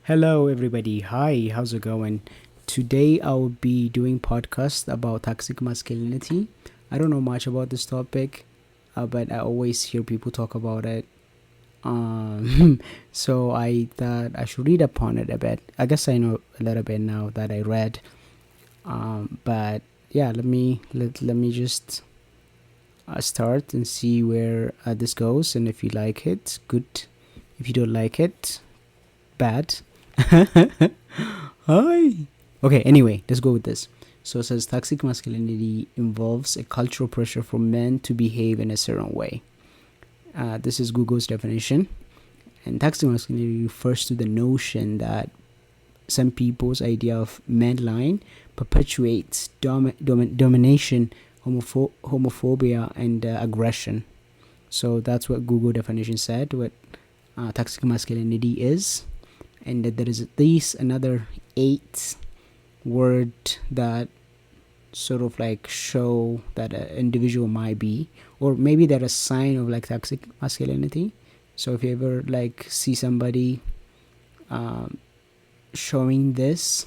Hello, everybody. Hi, how's it going? Today I'll be doing podcast about toxic masculinity. I don't know much about this topic, but I always hear people talk about it. So I thought I should read upon it a bit. I guess I know a little bit now that I read. But yeah, let me just start and see where this goes. And if you like it, good. If you don't like it, bad. Hi. Okay, anyway, let's go with this. So it says toxic masculinity involves a cultural pressure for men to behave in a certain way. This is Google's definition. And toxic masculinity refers to the notion that some people's idea of manline perpetuates domination, homophobia, and aggression. So that's what Google definition said, what toxic masculinity is. And that there is at least another 8 word that sort of like show that an individual might be, or maybe they're a sign of like toxic masculinity. So if you ever like see somebody showing this,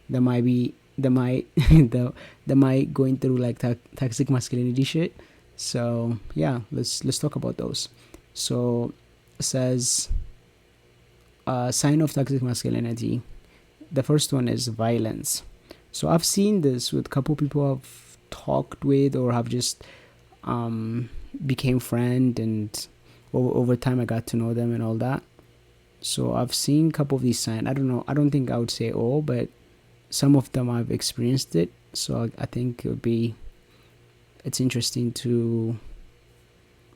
that might be that might going through like toxic masculinity shit. So yeah, let's talk about those. So it says sign of toxic masculinity. The first one is violence. So I've seen this with a couple people I've talked with or have just became friend, and over time I got to know them and all that. So I've seen a couple of these signs. I don't know. I don't think I would say all, but some of them I've experienced it. So I think it's interesting to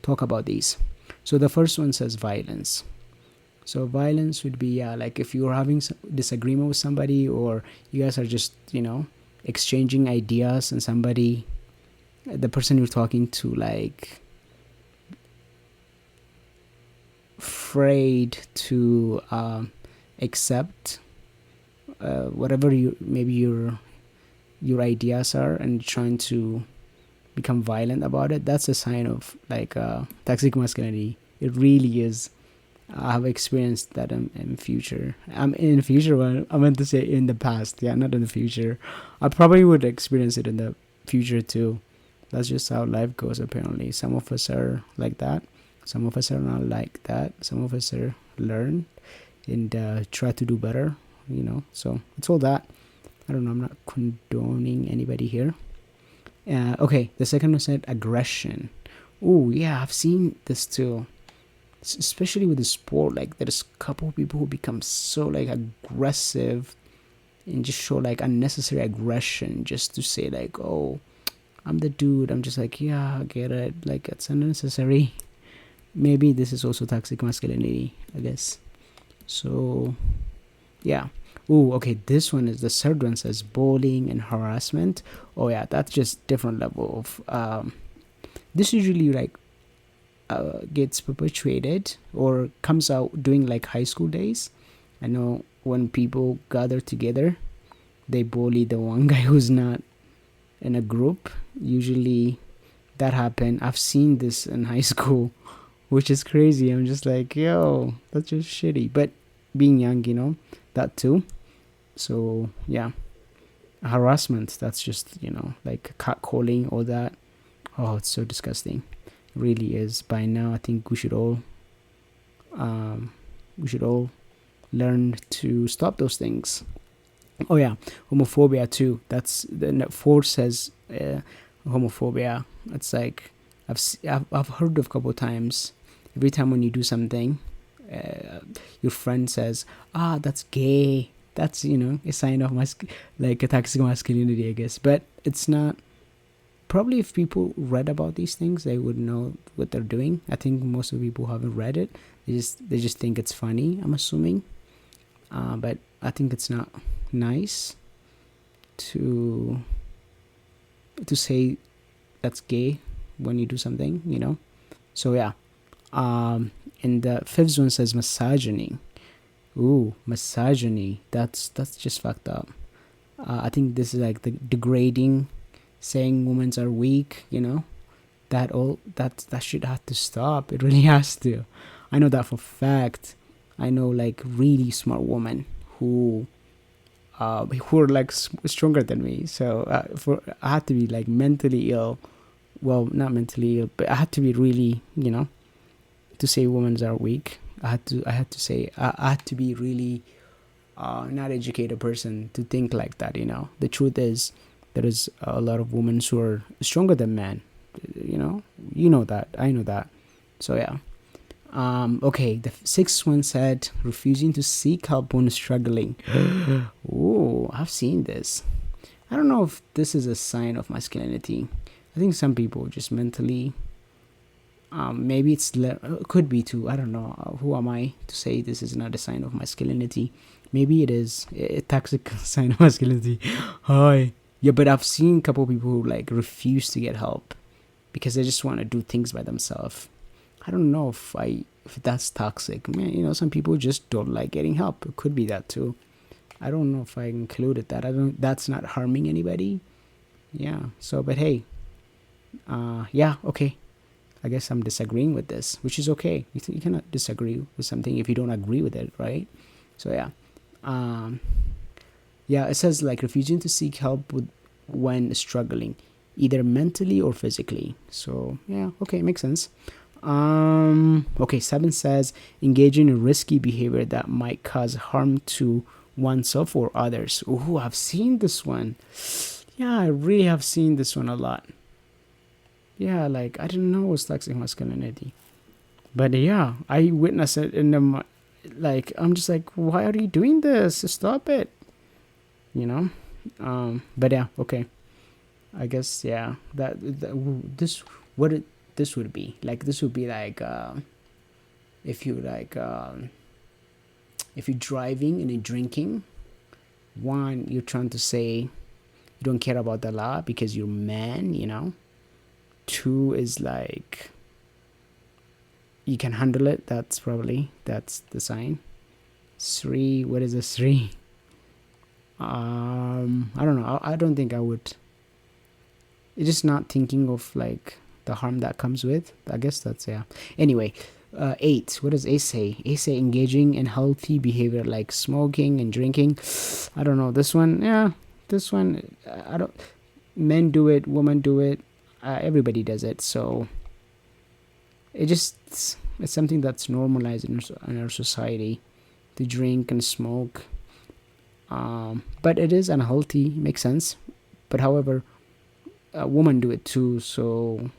talk about these. So the first one says violence. So violence would be like if you're having disagreement with somebody, or you guys are just exchanging ideas, and the person you're talking to, like afraid to accept whatever maybe your ideas are, and trying to become violent about it. That's a sign of like toxic masculinity. It really is. I have experienced that in future. I'm in the future. Well, I meant to say in the past. Yeah, not in the future. I probably would experience it in the future too. That's just how life goes. Apparently, some of us are like that. Some of us are not like that. Some of us are learn and try to do better. So it's all that. I don't know. I'm not condoning anybody here. Okay, the second one said aggression. Oh yeah, I've seen this too, especially with the sport. Like there's a couple of people who become so like aggressive and just show like unnecessary aggression just to say like, oh, I'm the dude. I'm just like, yeah, I get it, like it's unnecessary. Maybe this is also toxic masculinity, I guess. So yeah. Oh, okay, this one is the third one, says bullying and harassment. Oh yeah, that's just different level of this usually like gets perpetuated or comes out during like high school days. I know when people gather together, they bully the one guy who's not in a group. Usually that happen. I've seen this in high school, which is crazy. I'm just like, yo, that's just shitty. But being young, that too. So yeah, harassment. That's just like catcalling, all that. Oh, it's so disgusting. Really is. By now I think um we should all learn to stop those things. Oh yeah, homophobia too. That's the fourth says homophobia. It's like I've heard of a couple of times. Every time when you do something, your friend says, that's gay. That's a sign of like a toxic masculinity, I guess. But it's not. Probably if people read about these things, they would know what they're doing. I think most of the people haven't read it. They just think it's funny, I'm assuming. But I think it's not nice to say that's gay when you do something. So yeah. And the fifth one says misogyny. Ooh, misogyny. That's just fucked up. I think this is like the degrading, saying women are weak. That shit has to stop. It really has to. I know that for fact. I know like really smart women who are like stronger than me. So for I had to be like mentally ill. Well, not mentally ill, but I had to be really, to say women are weak. I had to be really not educated person to think like that. The truth is, there is a lot of women who are stronger than men. You know that. I know that. So yeah. Okay, the sixth one said refusing to seek help when struggling. Oh, I've seen this. I don't know if this is a sign of masculinity. I think some people just mentally, maybe could be too. I don't know. Who am I to say this is not a sign of masculinity? Maybe it is a toxic sign of masculinity. Hi. Yeah, but I've seen a couple people who like refuse to get help because they just want to do things by themselves. I don't know if that's toxic. Man, some people just don't like getting help. It could be that too. I don't know if I included that. I don't. That's not harming anybody. Yeah. So, but hey, yeah, okay. I guess I'm disagreeing with this, which is okay. You cannot disagree with something if you don't agree with it, right? So yeah, um, yeah. It says like refusing to seek help when struggling, either mentally or physically. So yeah, okay, makes sense. Okay, 7 says engaging in risky behavior that might cause harm to oneself or others. Oh, I've seen this one. Yeah, I really have seen this one a lot. Yeah, like I didn't know it was toxic masculinity, but yeah, I witnessed it in the like. I'm just like, why are you doing this? Stop it. You know. But yeah, okay. I guess yeah. This what it this would be like. This would be like if you like if you're driving and you're drinking. One, you're trying to say you don't care about the law because you're man. Two is like you can handle it. That's the sign. Three, what is a three? I don't know. I don't think I would. It's just not thinking of like the harm that comes with. I guess that's yeah. Anyway, 8. What does A say? A say engaging in healthy behavior like smoking and drinking. I don't know. This one, yeah. This one, I don't. Men do it, women do it. Everybody does it. So it's something that's normalized in our society to drink and smoke. But it is unhealthy. Makes sense. But however, women do it too. So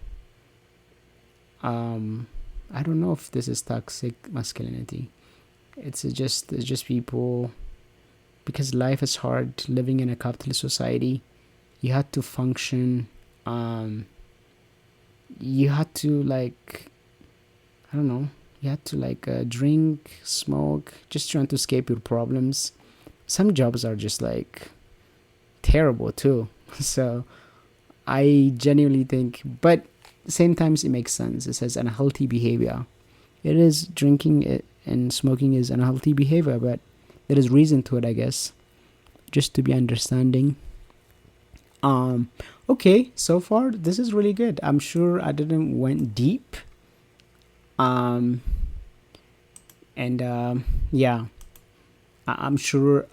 I don't know if this is toxic masculinity. It's just people, because life is hard living in a capitalist society. You had to function. You had to like, I don't know. You had to like drink, smoke, just trying to escape your problems. Some jobs are just like terrible too. So I genuinely think, but same times it makes sense. It says unhealthy behavior. It is drinking it and smoking is unhealthy behavior, but there is reason to it, I guess. Just to be understanding. Um, okay, so far this is really good. I'm sure I didn't went deep. Um, and yeah, I'm sure.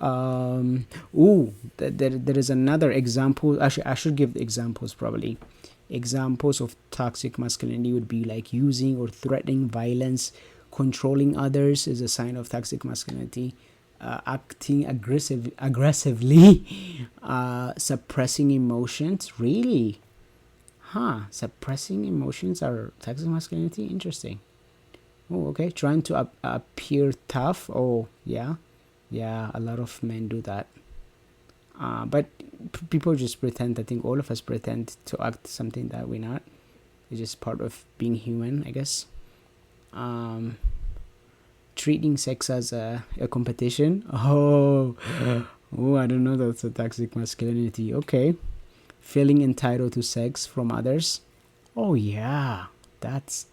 Ooh, there is another example. Actually, I should give the examples probably. Examples of toxic masculinity would be like using or threatening violence, controlling others is a sign of toxic masculinity. Acting aggressively, suppressing emotions. Really, huh? Suppressing emotions are toxic masculinity. Interesting. Oh, okay. Trying to appear tough. Oh, yeah, yeah. A lot of men do that. But people just pretend. I think all of us pretend to act something that we're not. It's just part of being human, I guess. Um, Treating sex as a competition. Oh, oh, I don't know. That's a toxic masculinity. Okay. Feeling entitled to sex from others. Oh yeah, that's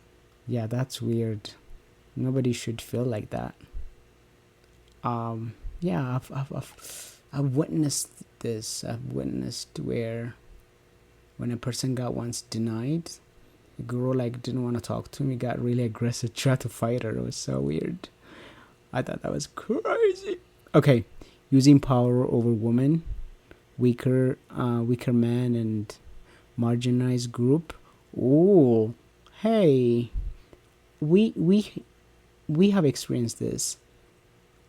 that's weird. Nobody should feel like that. Yeah, I've witnessed this. I've witnessed where when a person got once denied, the girl like didn't want to talk to me, got really aggressive, tried to fight her. It was so weird. I thought that was crazy. Okay, using power over women, weaker man, and marginalized group. Oh, hey, we we we have experienced this.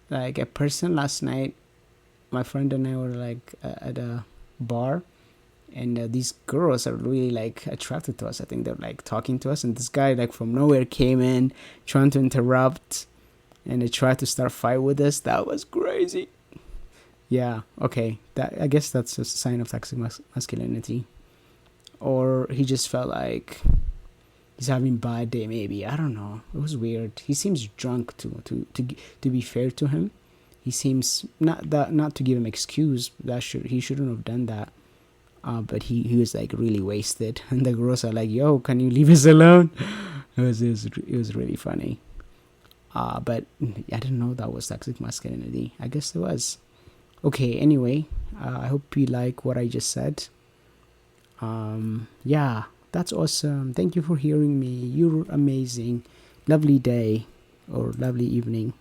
Like a person last night, my friend and I were like at a bar, and these girls are really like attracted to us. I think they're like talking to us, and this guy like from nowhere came in, trying to interrupt, and they tried to start a fight with us. That was crazy. Yeah. Okay. That, I guess that's a sign of toxic masculinity, or he just felt like he's having a bad day. Maybe, I don't know. It was weird. He seems drunk too. To be fair to him, he seems not to give him excuse. He shouldn't have done that. But he was like really wasted, and the girls are like, "Yo, can you leave us alone?" It was really funny. But I didn't know that was toxic masculinity. I guess it was. Okay. Anyway, I hope you like what I just said. Yeah, that's awesome. Thank you for hearing me. You're amazing. Lovely day or lovely evening.